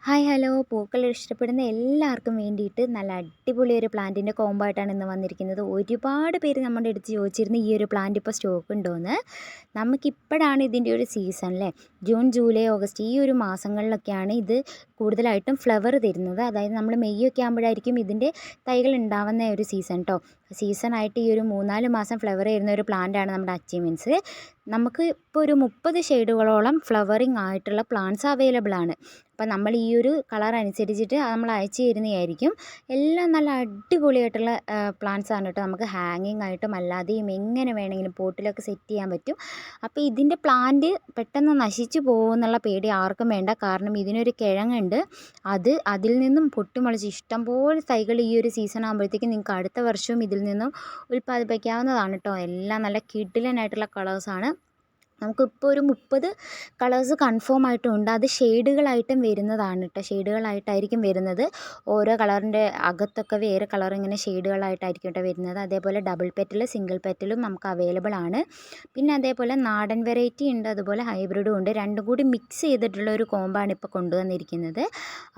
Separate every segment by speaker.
Speaker 1: Hi hello പൂക്കൾ ഇഷ്ടപ്പെടുന്ന എല്ലാവർക്കും വേണ്ടിയിട്ട് നല്ല അടിപൊളി ഒരു പ്ലാന്റിൻ്റെ കോംബോ ആയിട്ടാണ് ഇന്ന് വന്നിരിക്കുന്നത്. ഒരുപാട് പേര് നമ്മുടെ അടുത്ത് ചോദിച്ചിരുന്നു ഈ ഒരു പ്ലാന്റ് ഇപ്പോൾ സ്റ്റോക്ക് ഉണ്ടോയെന്ന്. നമുക്കിപ്പോഴാണ് ഇതിൻ്റെ ഒരു സീസൺ അല്ലേ, ജൂൺ ജൂലൈ ഓഗസ്റ്റ് ഈ ഒരു മാസങ്ങളിലൊക്കെയാണ് ഇത് കൂടുതലായിട്ടും ഫ്ലവർ തരുന്നത്. അതായത് നമ്മൾ മെയ്യൊക്കെ ആകുമ്പോഴായിരിക്കും ഇതിൻ്റെ തൈകൾ ഉണ്ടാവുന്ന ഒരു സീസൺ കേട്ടോ. സീസണായിട്ട് ഈ ഒരു 3-4 മാസം ഫ്ലവർ ചെയ്യുന്ന ഒരു പ്ലാന്റാണ് നമ്മുടെ അച്ചീവ്മെൻറ്റ്സ്. നമുക്ക് ഇപ്പോൾ ഒരു 30 ഷെയ്ഡുകളോളം ഫ്ലവറിങ് ആയിട്ടുള്ള പ്ലാന്റ്സ് അവൈലബിൾ ആണ്. അപ്പം നമ്മൾ ഈ ഒരു കളർ അനുസരിച്ചിട്ട് നമ്മൾ അയച്ചു തരുന്നതായിരിക്കും. എല്ലാം നല്ല അടിപൊളിയായിട്ടുള്ള പ്ലാന്റ്സ് ആണ് കേട്ടോ. നമുക്ക് ഹാങ്ങിങ് ആയിട്ടും അല്ലാതെയും എങ്ങനെ വേണമെങ്കിലും പോട്ടിലൊക്കെ സെറ്റ് ചെയ്യാൻ പറ്റും. അപ്പോൾ ഇതിൻ്റെ പ്ലാന്റ് പെട്ടെന്ന് നശിച്ചു പോകുമെന്നുള്ള പേടി ആർക്കും വേണ്ട. കാരണം ഇതിനൊരു കിഴങ്ങുണ്ട്, അതിൽ നിന്നും പൊട്ടിമുളച്ച് ഇഷ്ടംപോലെ തൈകൾ ഈ ഒരു സീസൺ ആകുമ്പോഴത്തേക്കും നിങ്ങൾക്ക് അടുത്ത വർഷവും ഇതിൽ നിന്നും ഉൽപ്പാദിപ്പിക്കാവുന്നതാണ് കേട്ടോ. എല്ലാം നല്ല കിഡിലനായിട്ടുള്ള കളേഴ്സാണ്. നമുക്കിപ്പോൾ ഒരു 30 കളേഴ്സ് കൺഫേം ആയിട്ടുണ്ട്. അത് ഷെയ്ഡുകളായിട്ടും വരുന്നതാണ് കേട്ടോ. ഷെയ്ഡുകളായിട്ടായിരിക്കും വരുന്നത്. ഓരോ കളറിൻ്റെ അകത്തൊക്കെ വേറെ കളർ ഇങ്ങനെ ഷെയ്ഡുകളായിട്ടായിരിക്കും കേട്ടോ വരുന്നത്. അതേപോലെ ഡബിൾ പെറ്റൽ സിംഗിൾ പെറ്റലും നമുക്ക് അവൈലബിൾ ആണ്. പിന്നെ അതേപോലെ നാടൻ വെറൈറ്റി ഉണ്ട്, അതുപോലെ ഹൈബ്രിഡും ഉണ്ട്. രണ്ടും കൂടി മിക്സ് ചെയ്തിട്ടുള്ള ഒരു കോംബോ ആണ് ഇപ്പോൾ കൊണ്ടുവന്നിരിക്കുന്നത്.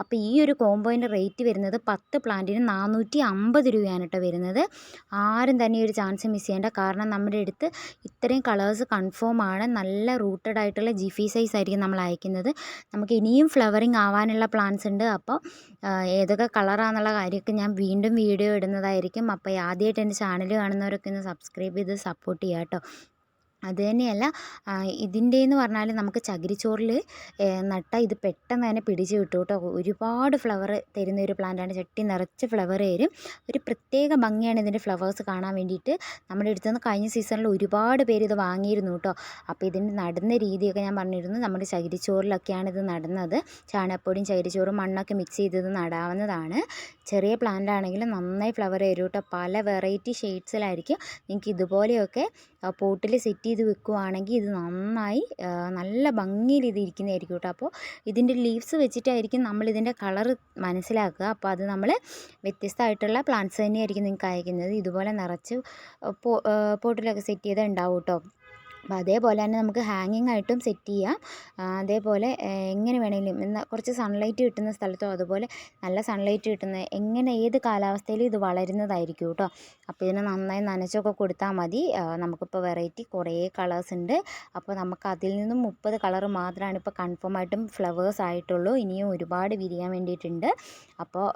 Speaker 1: അപ്പോൾ ഈ ഒരു കോംബോയിൻ്റെ റേറ്റ് വരുന്നത് 10 പ്ലാന്റിന് 450 രൂപയാണ് കേട്ടോ വരുന്നത്. ആരും തന്നെ ഈ ഒരു ചാൻസ് മിസ് ചെയ്യേണ്ട. കാരണം നമ്മുടെ അടുത്ത് ഇത്രയും കളേഴ്സ് കൺഫേം ആണ്. നല്ല റൂട്ടഡ് ആയിട്ടുള്ള ജിഫി സൈസ് ആയിരിക്കും നമ്മൾ അയക്കുന്നത്. നമുക്ക് ഇനിയും ഫ്ലവറിങ് ആവാനുള്ള പ്ലാന്റ്സ് ഉണ്ട്. അപ്പോൾ ഏതൊക്കെ കളറാണെന്നുള്ള കാര്യമൊക്കെ ഞാൻ വീണ്ടും വീഡിയോ ഇടുന്നതായിരിക്കും. അപ്പോൾ ആദ്യമായിട്ട് എൻ്റെ ചാനൽ കാണുന്നവരൊക്കെ ഒന്ന് സബ്സ്ക്രൈബ് ചെയ്ത് സപ്പോർട്ട് ചെയ്യാം കേട്ടോ. അതുതന്നെയല്ല, ഇതിൻ്റെയെന്ന് പറഞ്ഞാൽ നമുക്ക് ചകിരിച്ചോറിൽ നട്ടാൽ ഇത് പെട്ടെന്ന് തന്നെ പിടിച്ച് കിട്ടും കേട്ടോ. ഒരുപാട് ഫ്ലവർ തരുന്ന ഒരു പ്ലാന്റാണ്. ചട്ടി നിറച്ച് ഫ്ലവർ തരും. ഒരു പ്രത്യേക ഭംഗിയാണ് ഇതിൻ്റെ ഫ്ലവേഴ്സ് കാണാൻ വേണ്ടിയിട്ട്. നമ്മുടെ അടുത്ത് നിന്ന് കഴിഞ്ഞ സീസണിൽ ഒരുപാട് പേര് ഇത് വാങ്ങിയിരുന്നു കേട്ടോ. അപ്പോൾ ഇതിൻ്റെ നടുന്ന രീതിയൊക്കെ ഞാൻ പറഞ്ഞിരുന്നു. നമ്മുടെ ചകിരിച്ചോറിലൊക്കെയാണ് ഇത് നടുന്നത്. ചാണകപ്പൊടിയും ചകിരിച്ചോറും മണ്ണൊക്കെ മിക്സ് ചെയ്തത് നടാവുന്നതാണ്. ചെറിയ പ്ലാന്റ് ആണെങ്കിലും നന്നായി ഫ്ലവർ തരും കേട്ടോ. പല വെറൈറ്റി ഷെയ്ഡ്സിലായിരിക്കും. നിങ്ങൾക്ക് ഇതുപോലെയൊക്കെ പോട്ടിൽ സെറ്റ് ചെയ്ത് വെക്കുകയാണെങ്കിൽ ഇത് നന്നായി നല്ല ഭംഗിയിൽ ഇത് ഇരിക്കുന്നതായിരിക്കും കേട്ടോ. അപ്പോൾ ഇതിൻ്റെ ലീവ്സ് വെച്ചിട്ടായിരിക്കും നമ്മളിതിൻ്റെ കളറ് മനസ്സിലാക്കുക. അപ്പോൾ അത് നമ്മൾ വ്യത്യസ്തമായിട്ടുള്ള പ്ലാന്റ്സ് തന്നെയായിരിക്കും നിങ്ങൾക്ക് അയക്കുന്നത്. ഇതുപോലെ നിറച്ച് പോട്ടിലൊക്കെ സെറ്റ് ചെയ്ത് ഉണ്ടാവും കേട്ടോ. അപ്പോൾ അതേപോലെ തന്നെ നമുക്ക് ഹാങ്ങിങ് ആയിട്ടും സെറ്റ് ചെയ്യാം. അതേപോലെ എങ്ങനെ വേണമെങ്കിലും എന്നാൽ കുറച്ച് സൺലൈറ്റ് കിട്ടുന്ന സ്ഥലത്തോ, അതുപോലെ നല്ല സൺലൈറ്റ് കിട്ടുന്ന ഏത് കാലാവസ്ഥയിലും ഇത് വളരുന്നതായിരിക്കും കേട്ടോ. അപ്പോൾ ഇതിനെ നന്നായി നനച്ചൊക്കെ കൊടുത്താൽ മതി. നമുക്കിപ്പോൾ വെറൈറ്റി കുറേ കളേഴ്സ് ഉണ്ട്. അപ്പോൾ നമുക്ക് അതിൽ നിന്നും 30 കളർ മാത്രമാണ് ഇപ്പോൾ കൺഫേം ആയിട്ടും ഫ്ലവേഴ്സ് ആയിട്ടുള്ളൂ. ഇനിയും ഒരുപാട് വിരിയാൻ വേണ്ടിയിട്ടുണ്ട്. അപ്പോൾ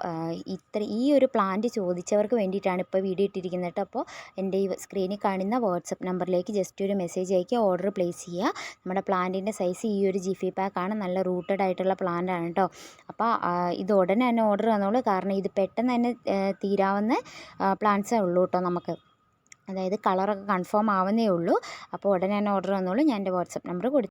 Speaker 1: ഈ ഒരു പ്ലാന്റ് ചോദിച്ചവർക്ക് വേണ്ടിയിട്ടാണ് ഇപ്പോൾ വീഡിയോ ഇട്ടിരിക്കുന്നത് കേട്ടോ. അപ്പോൾ എൻ്റെ ഈ സ്ക്രീനിൽ കാണുന്ന വാട്സപ്പ് നമ്പറിലേക്ക് ജസ്റ്റ് ഒരു മെസ്സേജ് അയക്കുക, ഓർഡർ പ്ലേസ് ചെയ്യുക. നമ്മുടെ പ്ലാന്റിൻ്റെ സൈസ് ഈ ഒരു ജിഫി പാക്കാണ്. നല്ല റൂട്ടഡ് ആയിട്ടുള്ള പ്ലാന്റ് ആണ് കേട്ടോ. അപ്പോൾ ഇത് ഉടനെ തന്നെ ഓർഡർ തന്നോളൂ. കാരണം ഇത് പെട്ടെന്ന് തന്നെ തീരാവുന്ന പ്ലാന്റ്സേ ഉള്ളൂ കേട്ടോ നമുക്ക്. അതായത് കളറൊക്കെ കൺഫേം ആവുന്നേ ഉള്ളൂ. അപ്പോൾ ഉടനെ തന്നെ ഓർഡർ തന്നോളൂ. ഞാൻ എൻ്റെ വാട്സപ്പ് നമ്പർ കൊടുത്തു.